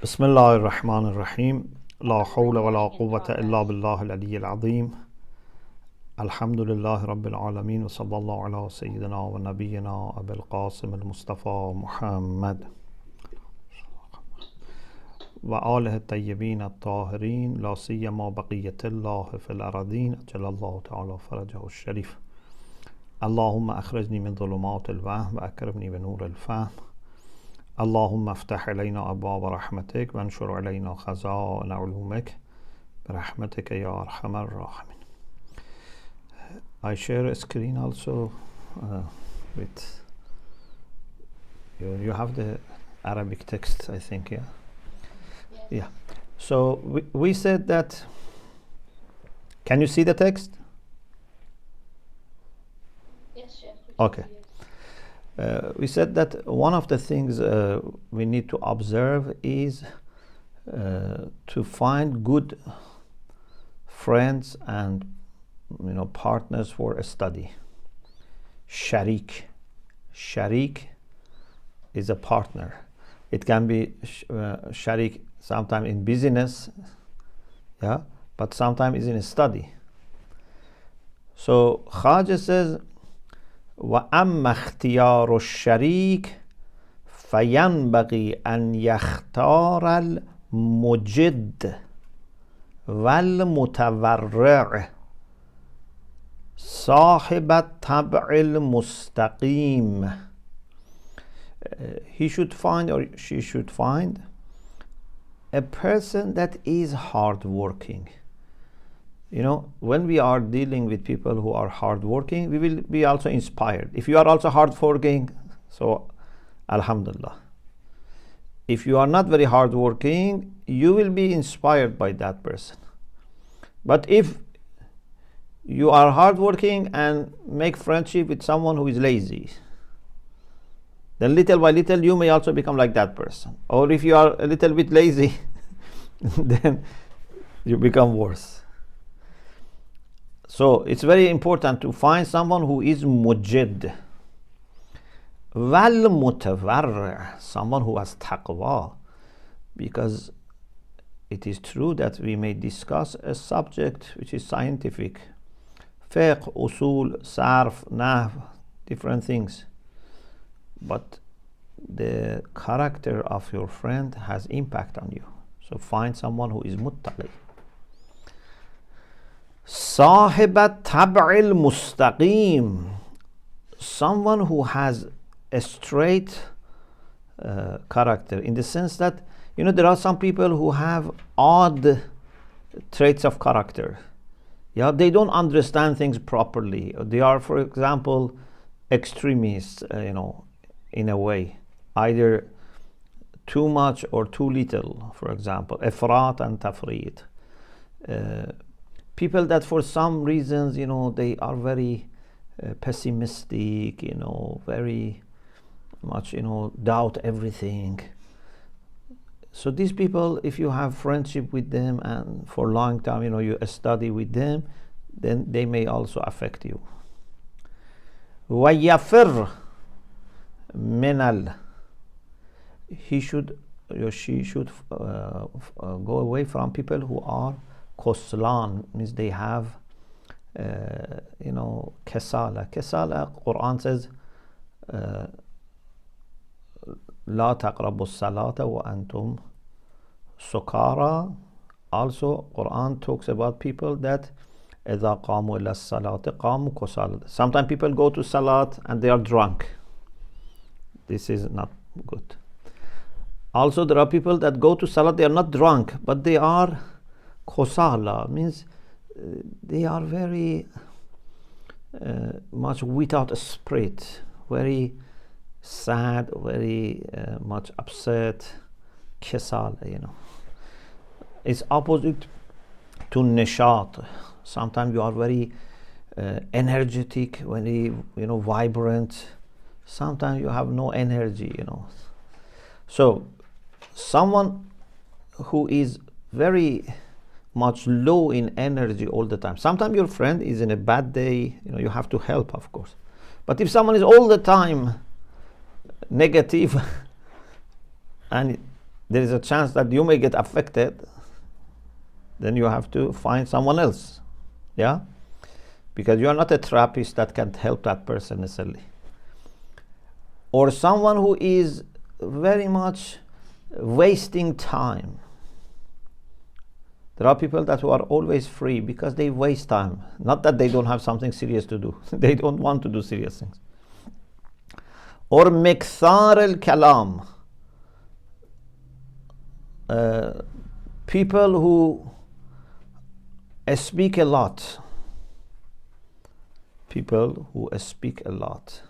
بسم الله الرحمن الرحيم لا حول ولا قوة إلا بالله العلي العظيم الحمد لله رب العالمين وصلى الله على سيدنا ونبينا أبي القاسم المصطفى محمد وآله الطيبين الطاهرين لا سيما بقية الله في الأرضين أجل الله تعالى فرجه الشريف اللهم أخرجني من ظلمات الوهم وأكرمني بنور الفهم اللهم افتح علينا أبواب رحمتك وانشر علينا خزائن علومك برحمتك يا أرحم الراحمين. I share a screen also with you have the Arabic text, I think, yeah? Yeah. So we said that, can you see the text? Yes, Sheikh. Okay. We said that one of the things we need to observe is to find good friends and partners for a study. Sheikh is a partner. It can be Sheikh sometimes in business, yeah, but sometimes it's in a study. So Khwajah says, وأما اختيار الشريك فينبغي أن يختار المجد والمتورع صاحب الطبع المستقيم. He should find, or she should find, a person that is hardworking. When we are dealing with people who are hardworking, we will be also inspired. If you are also hardworking, so alhamdulillah. If you are not very hardworking, you will be inspired by that person. But if you are hardworking and make friendship with someone who is lazy, then little by little you may also become like that person. Or if you are a little bit lazy, then you become worse. So it's very important to find someone who is mujid, wal mutawarri', someone who has taqwa, because it is true that we may discuss a subject which is scientific, fiqh, usul, sarf, nahv, different things, but the character of your friend has impact on you. So find someone who is muttaqi. صاحب الطبع المستقيم, someone who has a straight character, in the sense that there are some people who have odd traits of character. Yeah, they don't understand things properly. They are, for example, extremists, in a way, either too much or too little. For example, ifrat and tafrit. People that for some reasons, they are very pessimistic, very much, doubt everything. So these people, if you have friendship with them and for a long time, you study with them, then they may also affect you. وَيَفِرْ مِنَ He should, or she should go away from people who are Khuslan, means they have Kesala. Quran says La taqrabu salata wa antum sukara. Also Quran talks about people that إذا قاموا إلى الصلاة قاموا كسالى. Sometimes people go to salat and they are drunk. This is not good. Also there are people that go to salat, they are not drunk, but they are Khosala, means they are very much without a spirit, very sad, very much upset. Kesala, it's opposite to nishat. Sometimes you are very energetic, very vibrant. Sometimes you have no energy. So someone who is very much low in energy all the time. Sometimes your friend is in a bad day, you have to help, of course. But if someone is all the time negative and there is a chance that you may get affected, then you have to find someone else. Yeah? Because you are not a therapist that can help that person necessarily. Or someone who is very much wasting time. There are people that who are always free because they waste time. Not that they don't have something serious to do. They don't want to do serious things. Or مكثار الكلام. People who speak a lot. People who speak a lot.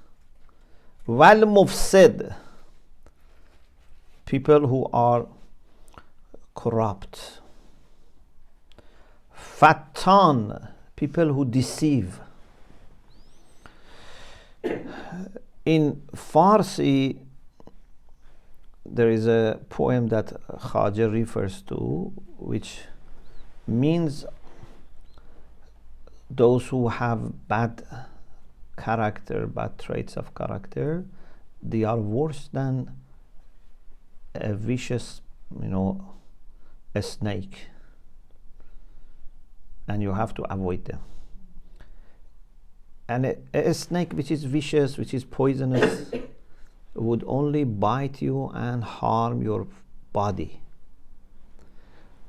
والمفسد. People who are corrupt. Fattan, people who deceive. In Farsi, there is a poem that Khwajah refers to, which means those who have bad character, bad traits of character, they are worse than a vicious, a snake. And you have to avoid them. And a snake which is vicious, which is poisonous, would only bite you and harm your body.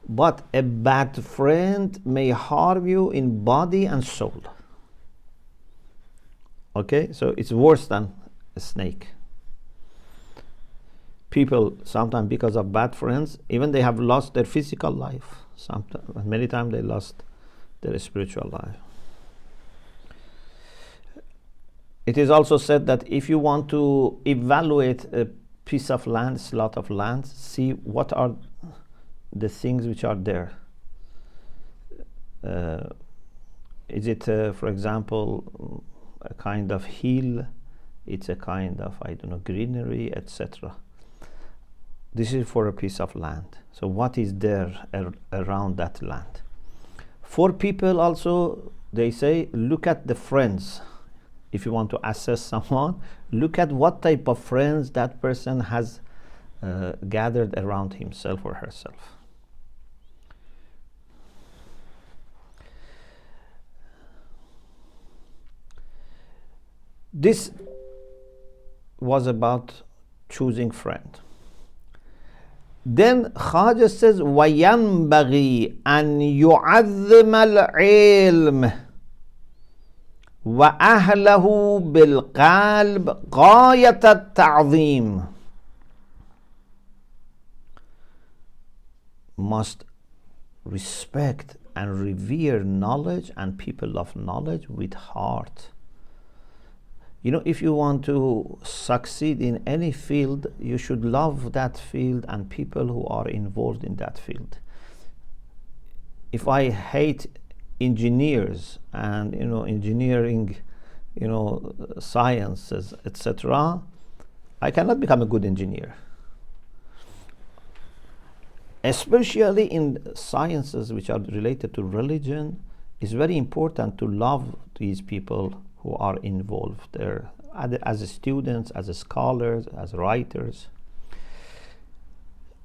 But a bad friend may harm you in body and soul. Okay, so it's worse than a snake. People sometimes, because of bad friends, even they have lost their physical life. Sometimes, many times they lost their spiritual life. It is also said that if you want to evaluate a piece of land, slot of land, see what are the things which are there. Is it, for example, a kind of hill? It's a kind of, greenery, etc. This is for a piece of land. So what is there around that land? For people also, they say, look at the friends. If you want to assess someone, look at what type of friends that person has gathered around himself or herself. This was about choosing friend. Then Khwajah says, وَيَنْبَغِي أَنْ يُعَظِّمَ الْعِلْمِ وأهله بالقلب غاية التعظيم. Must respect and revere knowledge and people of knowledge with heart. If you want to succeed in any field, you should love that field and people who are involved in that field. If I hate engineers and engineering, sciences, etc., I cannot become a good engineer. Especially in sciences which are related to religion, it's very important to love these people who are involved there, as students, as scholars, as writers.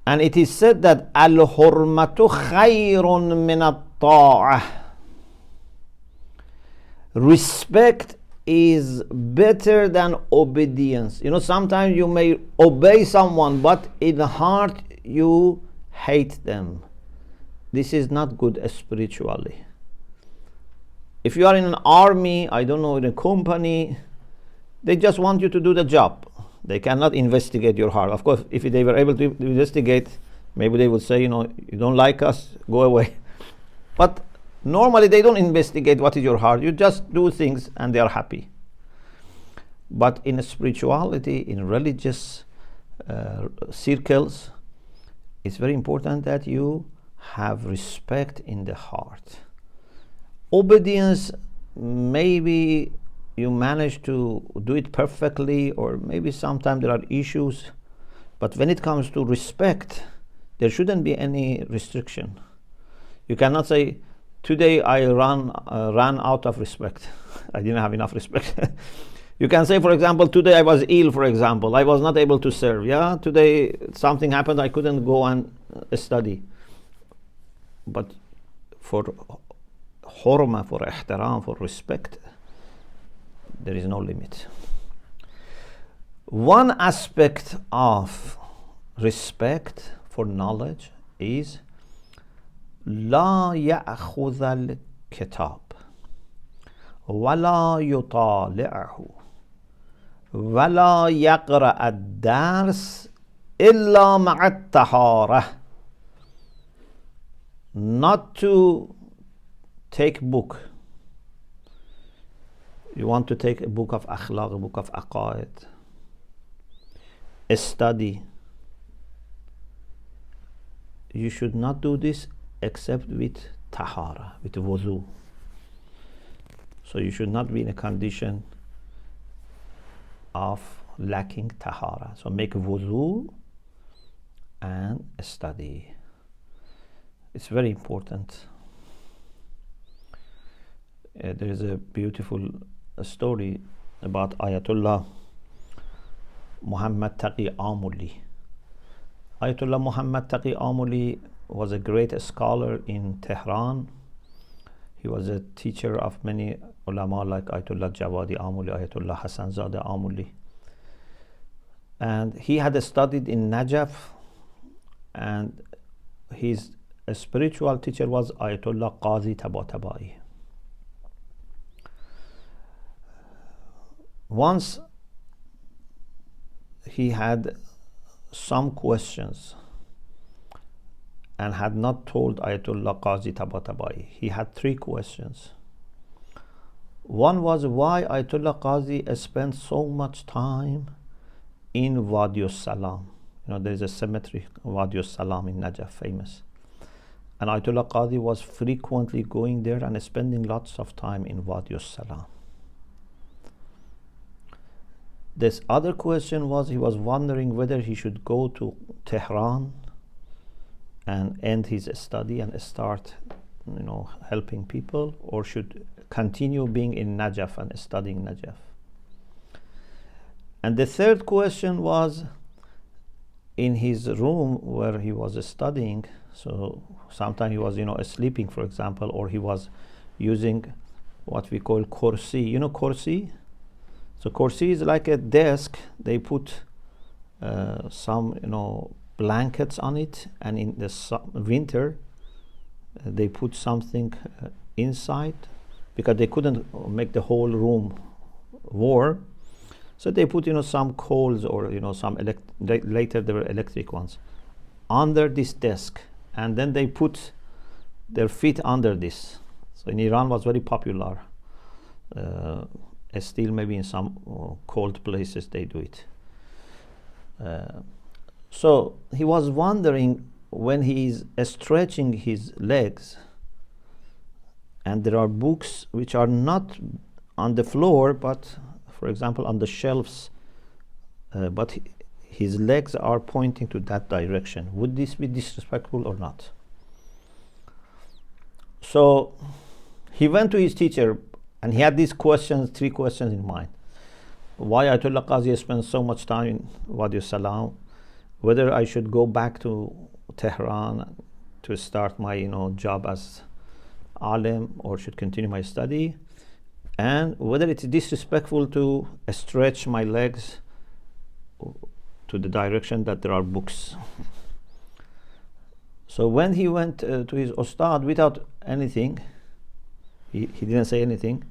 And it is said that al-hurmatu khayrun min at-ta'ah. Respect is better than obedience. Sometimes you may obey someone, but in the heart you hate them. This is not good spiritually. If you are in an army, in a company, they just want you to do the job. They cannot investigate your heart. Of course, if they were able to investigate, maybe they would say, you don't like us, go away. But normally they don't investigate what is your heart. You just do things and they are happy. But in spirituality, in religious circles, it's very important that you have respect in the heart. Obedience, maybe you manage to do it perfectly, or maybe sometimes there are issues. But when it comes to respect, there shouldn't be any restriction. You cannot say, today I ran out of respect. I didn't have enough respect. You can say, for example, today I was ill, for example. I was not able to serve. Yeah, today something happened, I couldn't go and study. But for hurma, for ihtiram, for respect, there is no limit. One aspect of respect for knowledge is لا يأخذ الكتاب ولا يطالعه ولا يقرأ الدرس إلا مع الطهارة. Not to take book. You want to take a book of Akhlaq, a book of Aqaid, a study. You should not do this except with tahara, with wudu. So you should not be in a condition of lacking tahara. So make wudu and study. It's very important. There is a beautiful story about Ayatollah Muhammad Taqi Amuli. Ayatollah Muhammad Taqi Amuli was a great scholar in Tehran. He was a teacher of many ulama like Ayatollah Jawadi Amuli, Ayatollah Hasan Zade Amuli. And he had studied in Najaf, and his spiritual teacher was Ayatollah Qazi Tabatabai. Once he had some questions and had not told Ayatollah Qazi Tabatabai. He had 3 questions. One was why Ayatollah Qazi spent so much time in Wadi Salam. You know, there is a cemetery, Wadi Salam in Najaf, famous. And Ayatollah Qazi was frequently going there and spending lots of time in Wadi Salam. This other question was, he was wondering whether he should go to Tehran and end his study and start, you know, helping people, or should continue being in Najaf and studying Najaf. And the third question was, in his room where he was studying, so sometimes he was, you know, sleeping, for example, or he was using what we call kursi. You know kursi? So kursi is like a desk. They put some, you know, blankets on it, and in the winter they put something inside because they couldn't make the whole room warm. So they put, you know, some coals or, you know, some later there were electric ones under this desk, and then they put their feet under this. So in Iran was very popular. Still maybe in some cold places they do it. So he was wondering, when he is stretching his legs and there are books which are not on the floor but, for example, on the shelves, but his legs are pointing to that direction, would this be disrespectful or not? So he went to his teacher and he had these questions, 3 questions in mind. Why Ayatollah Qazi spends so much time in Wadi Salam, whether I should go back to Tehran to start my, you know, job as alim, or should continue my study, and whether it's disrespectful to stretch my legs to the direction that there are books. So when he went to his ustad without anything, he didn't say anything.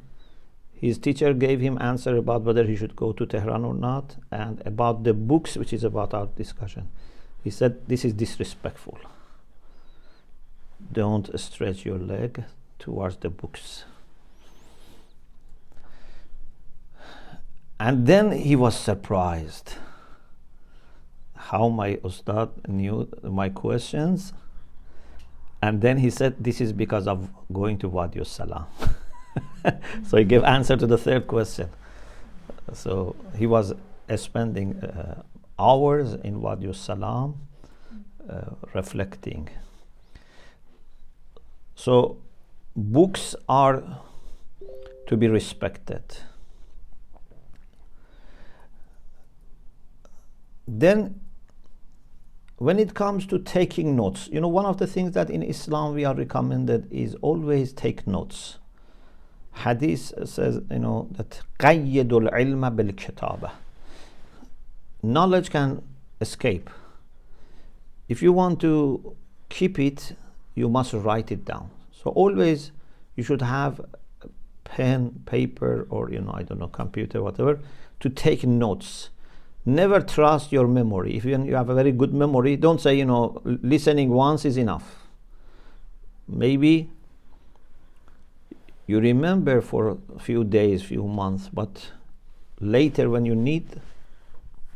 His teacher gave him answer about whether he should go to Tehran or not, and about the books, which is about our discussion. He said, this is disrespectful. Don't stretch your leg towards the books. And then he was surprised how my ustad knew my questions. And then he said, this is because of going to Wadi Salam. So he gave answer to the 3rd question. So he was spending hours in Wadi Salam reflecting. So books are to be respected. Then when it comes to taking notes, you know, one of the things that in Islam we are recommended is always take notes. Hadith says, you know, that qayyidul ilma bil kitaba. Knowledge can escape. If you want to keep it, you must write it down. So always you should have pen, paper, or, you know, I don't know, computer, whatever, to take notes. Never trust your memory. If you have a very good memory, don't say, you know, listening once is enough. Maybe you remember for a few days, few months, but later when you need,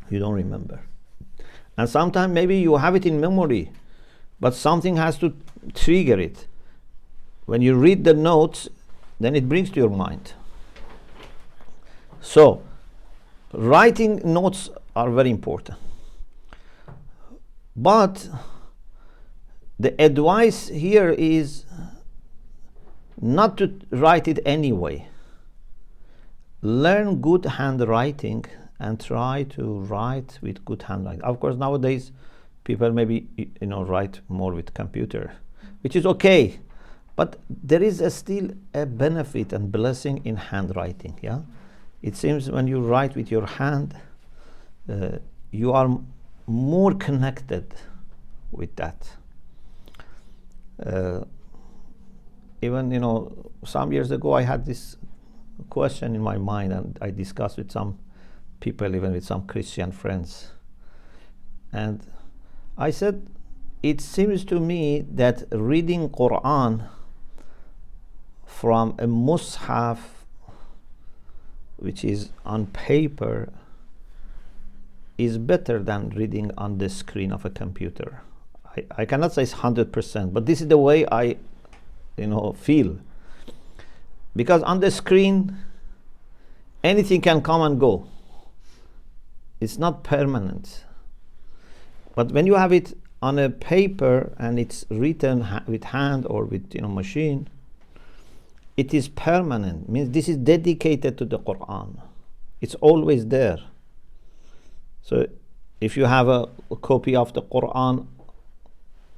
you don't remember. And sometimes maybe you have it in memory, but something has to trigger it. When you read the notes, then it brings to your mind. So writing notes are very important. But the advice here is not to write it anyway. Learn good handwriting and try to write with good handwriting. Of course, nowadays people maybe, you know, write more with computer, which is okay, but there is still a benefit and blessing in handwriting. Yeah, it seems when you write with your hand, you are more connected with that. Even, you know, some years ago I had this question in my mind, and I discussed with some people, even with some Christian friends, and I said, it seems to me that reading Quran from a mushaf, which is on paper, is better than reading on the screen of a computer. I cannot say it's 100%, but this is the way I, you know, feel. Because on the screen, anything can come and go. It's not permanent. But when you have it on a paper and it's written with hand or with, you know, machine, it is permanent. Means this is dedicated to the Quran. It's always there. So if you have a copy of the Quran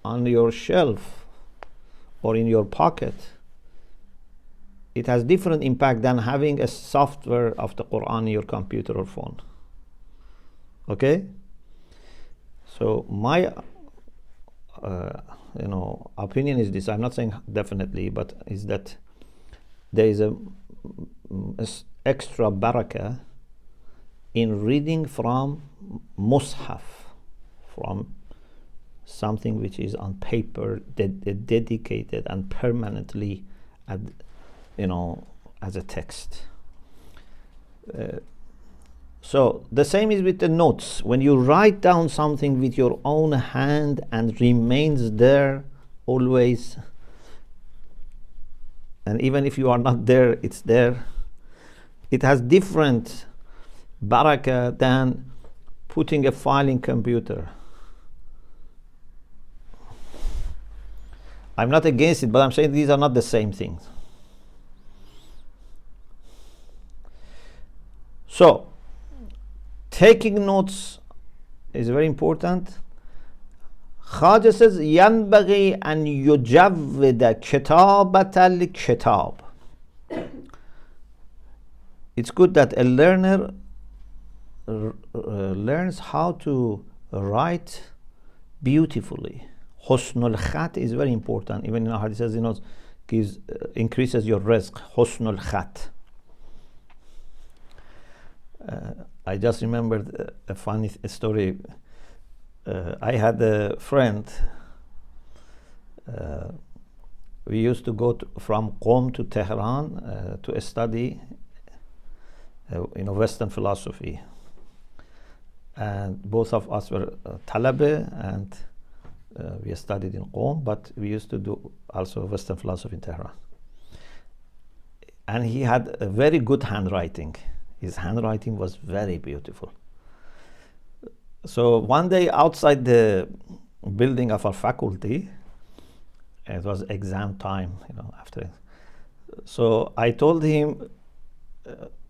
on your shelf or in your pocket, it has different impact than having a software of the Quran in your computer or phone. Okay? So my you know, opinion is this. I'm not saying definitely, but is that there is a extra barakah in reading from mushaf, from something which is on paper, dedicated and permanently, you know, as a text. So the same is with the notes. When you write down something with your own hand and remains there always, and even if you are not there, it's there, it has different barakah than putting a file in computer. I'm not against it, but I'm saying these are not the same things. So taking notes is very important. Khwajah says, ينبغي أن يجود كتابة الكتاب. It's good that a learner learns how to write beautifully. Husnul khat is very important. Even in our hadith says, you know, gives increases your rizq. Husnul khat. I just remembered a funny story. I had a friend. We used to go from Qom to Tehran to study, you know, Western philosophy. And both of us were Tálaba, and we studied in Qom, but we used to do also Western philosophy in Tehran. And he had a very good handwriting. His handwriting was very beautiful. So one day outside the building of our faculty, it was exam time, you know, after. So I told him,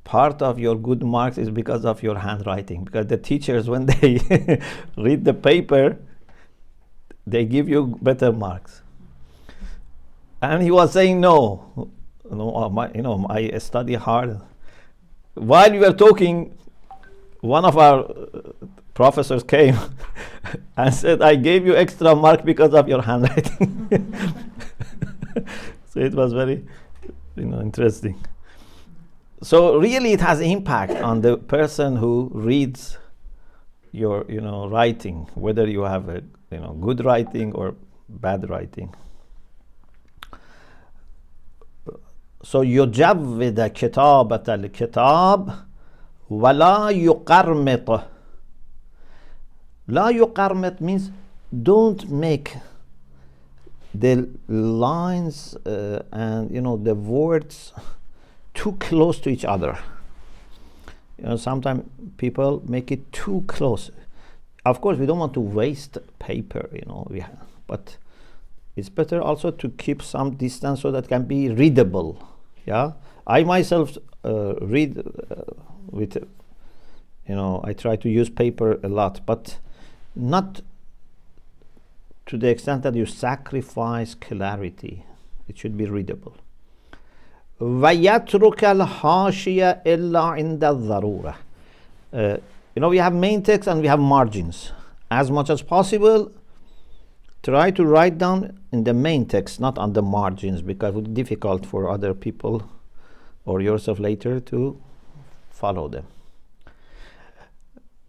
part of your good marks is because of your handwriting, because the teachers, when they read the paper, they give you better marks. And he was saying, no, I study hard. While we were talking, one of our professors came and said, I gave you extra mark because of your handwriting. So it was very, interesting. So really it has impact on the person who reads your, writing, whether you have a, good writing or bad writing. So يجود كتابة الكتاب ولا يقرمط. لا يقرمط means don't make the lines and the words too close to each other. Sometimes people make it too close. Of course, we don't want to waste paper, but it's better also to keep some distance so that can be readable. Yeah, I myself read with, I try to use paper a lot, but not to the extent that you sacrifice clarity. It should be readable. وَيَتْرُكَ الْحَاشِيَ إِلَّا عِنْدَ الضَّرُورَةِ. We have main text and we have margins. As much as possible, try to write down in the main text, not on the margins, because it would be difficult for other people or yourself later to follow them.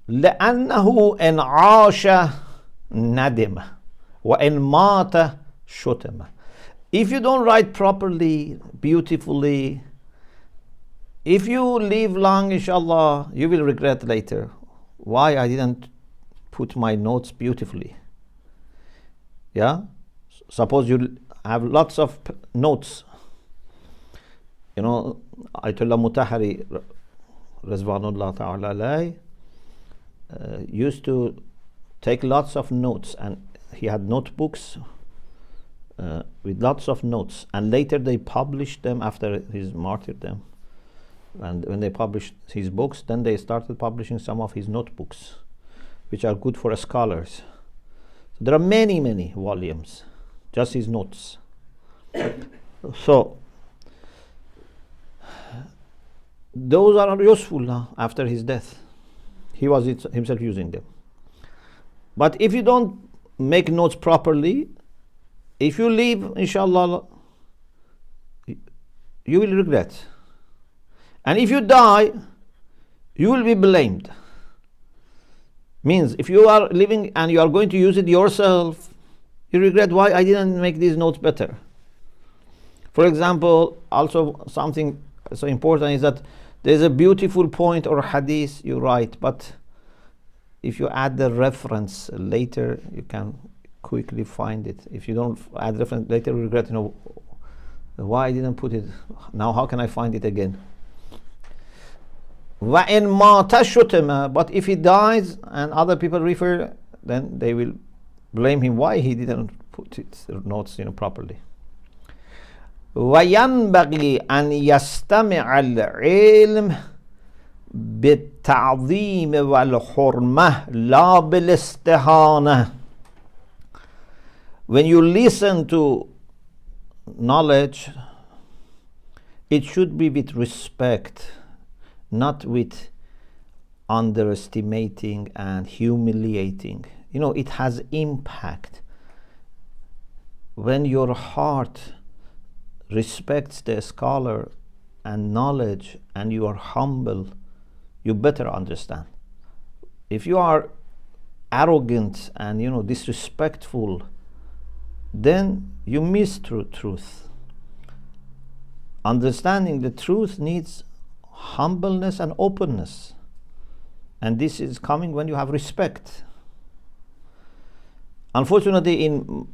لأنه إن عاش ندم وإن مات شتم. If you don't write properly, beautifully, if you live long, inshallah, you will regret later. Why I didn't put my notes beautifully? Yeah? Suppose you have lots of notes. Ayatollah Mutahari, Rizwanullah Ta'ala alayh, used to take lots of notes, and he had notebooks with lots of notes, and later they published them after his martyrdom. And when they published his books, then they started publishing some of his notebooks, which are good for scholars. So there are many, many volumes, just his notes. So those are useful now after his death. He was himself using them. But if you don't make notes properly, if you leave, inshallah, you will regret. And if you die, you will be blamed. Means if you are living and you are going to use it yourself, you regret why I didn't make these notes better. For example, also something so important is that there's a beautiful point or hadith you write, but if you add the reference later, you can quickly find it. If you don't add reference later, you regret, why I didn't put it. Now how can I find it again? وَإِن مَاتَ شُتِمَ. But if he dies and other people refer, then they will blame him why he didn't put his notes properly. وَيَنْبَغِي أَنْ يَسْتَمِعَ الْعِلْمِ بِالتَّعظِيمِ وَالْحُرْمَةِ لَا بِالِاسْتِهَانَةِ. When you listen to knowledge, it should be with respect, not with underestimating and humiliating. It has impact. When your heart respects the scholar and knowledge and you are humble, you better understand. If you are arrogant and disrespectful, then you miss truth. Understanding the truth needs humbleness and openness, and this is coming when you have respect. Unfortunately, in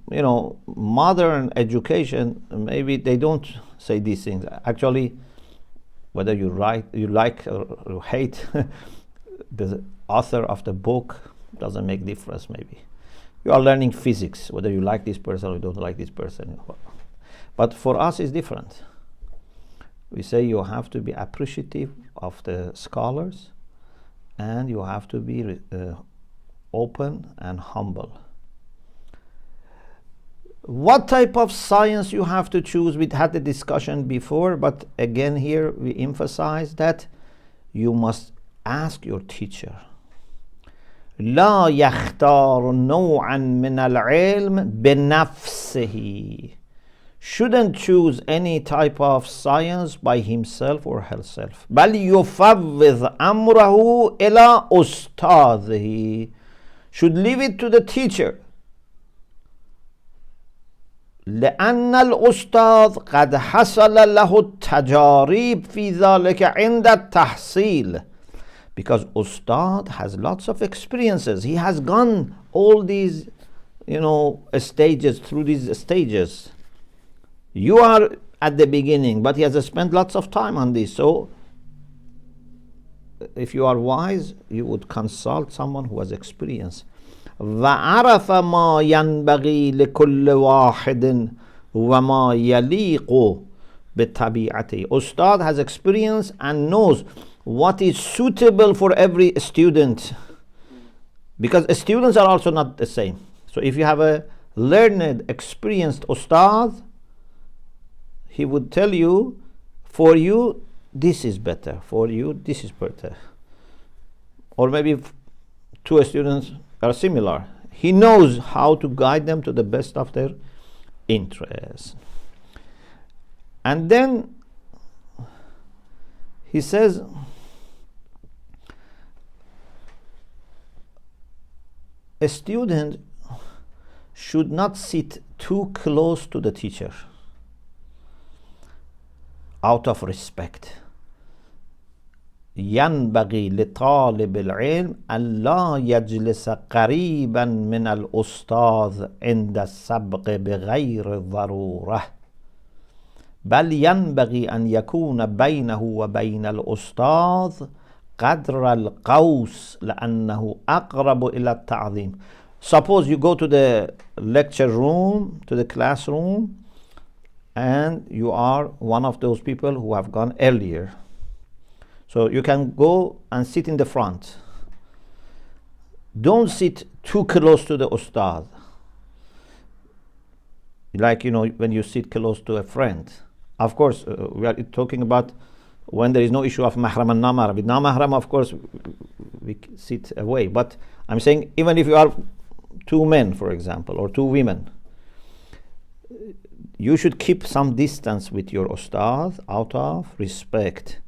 modern education, maybe they don't say these things. Actually, whether you like or you hate the author of the book doesn't make difference. Maybe you are learning physics, whether you like this person or you don't like this person. But for us, it's different. We say you have to be appreciative of the scholars, and you have to be open and humble. What type of science you have to choose? We had the discussion before, but again here we emphasize that you must ask your teacher. لا يختار نوعا من العلم بنفسه. Shouldn't choose any type of science by himself or herself. بل يفوض أمره إلى أستاذه. Should leave it to the teacher. لأن الأستاذ قد حصل له التجارب في ذلك عند التحصيل. Because Ustad has lots of experiences. He has gone all these, stages, through these stages. You are at the beginning, but he has spent lots of time on this. So, if you are wise, you would consult someone who has experience. وعرف ما ينبغي لكل واحد وما يليق بطبيعته. Ustad has experience and knows what is suitable for every student, because students are also not the same. So if you have a learned, experienced ustad, he would tell you, for you this is better, for you this is better. Or maybe two students are similar, he knows how to guide them to the best of their interest. And then he says, a student should not sit too close to the teacher out of respect. ينبغي لطالب العلم أن لا يجلس قريبا من الأستاذ عند السبق بغير ضرورة، بل ينبغي أن يكون بينه وبين الأستاذ قدر القوس لأنه أقرب إلى التعظيم. Suppose you go to the lecture room, to the classroom, and you are one of those people who have gone earlier. So you can go and sit in the front. Don't sit too close to the ustad. Like, when you sit close to a friend. Of course, we are talking about when there is no issue of mahram and na-mahram. With na-mahram, of course, we sit away. But I'm saying, even if you are two men, for example, or two women, you should keep some distance with your ustad out of respect.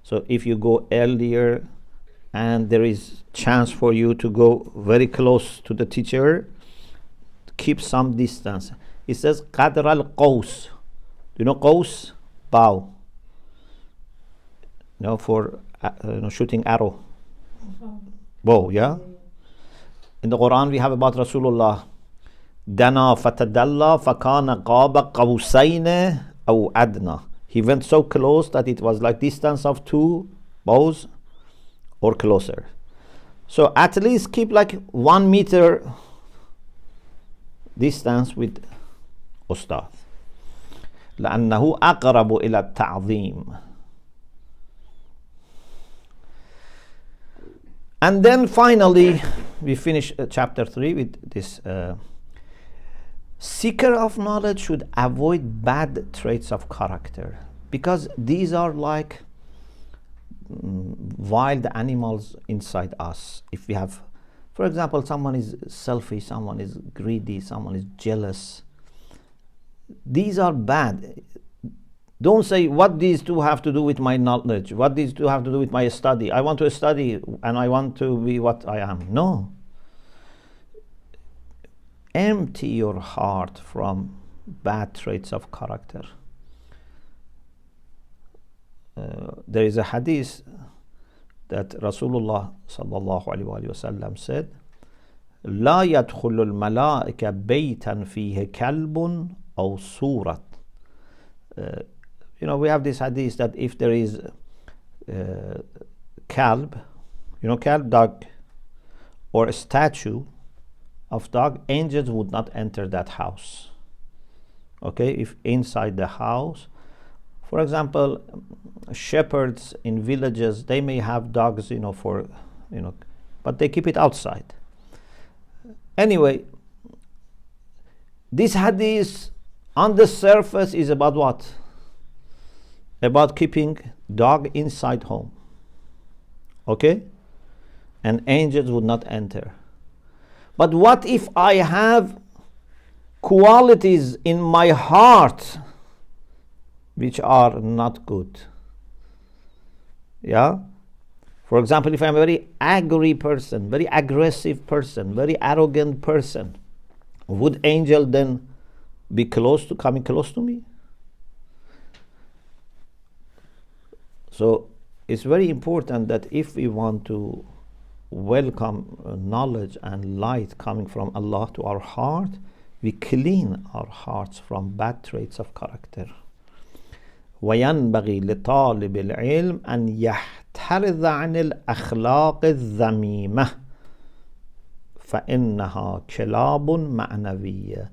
So if you go earlier and there is chance for you to go very close to the teacher, keep some distance. It says qadr al-qaws. Do you know qaws? Bow. For shooting arrow. Bow, yeah? In the Quran we have about Rasulullah. Dana fatadalla fakana qaba qawsayna aw adna. He went so close that it was like distance of two bows or closer. So at least keep like 1 meter distance with Ustad. لأنه أقرب إلى التعظيم. And then finally, we finish chapter 3 with this. Seeker of knowledge should avoid bad traits of character, because these are like wild animals inside us. If we have, for example, someone is selfish, someone is greedy, someone is jealous, these are bad. Don't say, what these two have to do with my knowledge, what these two have to do with my study. I want to study and I want to be what I am. No. Empty your heart from bad traits of character. There is a hadith that Rasulullah sallallahu alaihi wasallam said, لا يدخل الملائكة بيتا فيه كلب أو صورة. We have this hadith that if there is kalb, kalb, dog, or a statue of dog, angels would not enter that house. Okay, if inside the house For example, shepherds in villages, they may have dogs, for, but they keep it outside. Anyway, this hadith on the surface is about what? About keeping dog inside home. Okay? And angels would not enter. But what if I have qualities in my heart which are not good? Yeah? For example, if I'm a very angry person, very aggressive person, very arrogant person, would angel then be coming close to me? So it's very important that if we want to welcome knowledge and light coming from Allah to our heart, we clean our hearts from bad traits of character. وينبغي لطالب العلم أن يحترز عن الأخلاق الذميمة فإنها كلاب معنوية.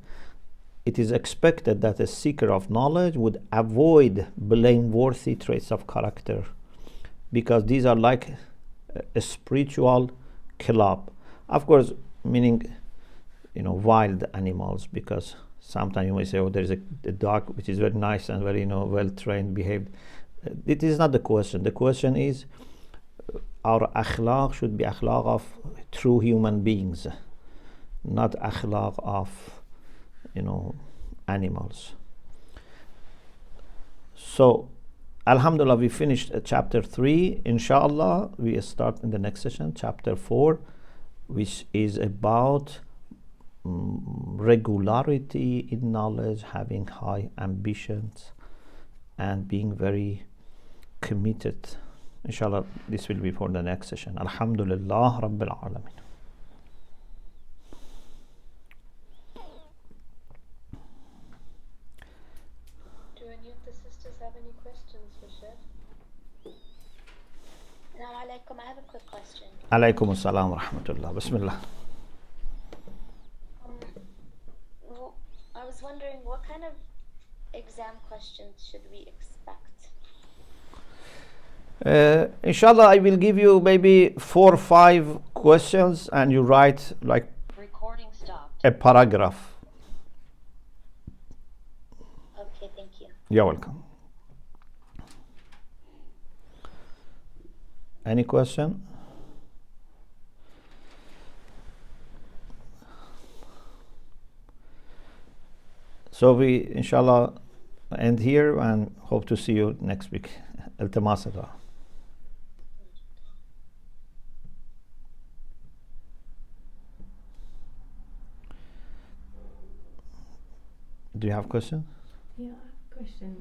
It is expected that a seeker of knowledge would avoid blameworthy traits of character, because these are like a spiritual kilab. Of course, meaning, wild animals, because sometimes you may say, there is a dog which is very nice and very, well trained, behaved. It is not the question. The question is, our akhlaq should be akhlaq of true human beings, not akhlaq of, animals. So, alhamdulillah, we finished chapter 3. Inshallah, we start in the next session, chapter 4, which is about regularity in knowledge, having high ambitions, and being very committed. Inshallah, this will be for the next session. Alhamdulillah Rabbil Alamin. Do any of the sisters have any questions for Sheikh? Assalamu alaikum. I have a quick question. Alaykum assalam wa rahmatullah. Bismillah. I was wondering, what kind of exam questions should we expect? Inshallah, I will give you maybe 4 or 5 questions, and you write like Recording stopped. a paragraph. Okay, thank you. You're welcome. Any question? So we, inshallah, end here and hope to see you next week. التماس الله. Do you have a question? Yeah, I have a question.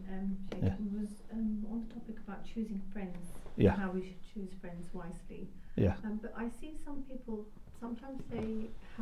Sheikh, Yeah. It was on the topic about choosing friends, Yeah. how we should choose friends wisely. Yeah. But I see some people, sometimes they have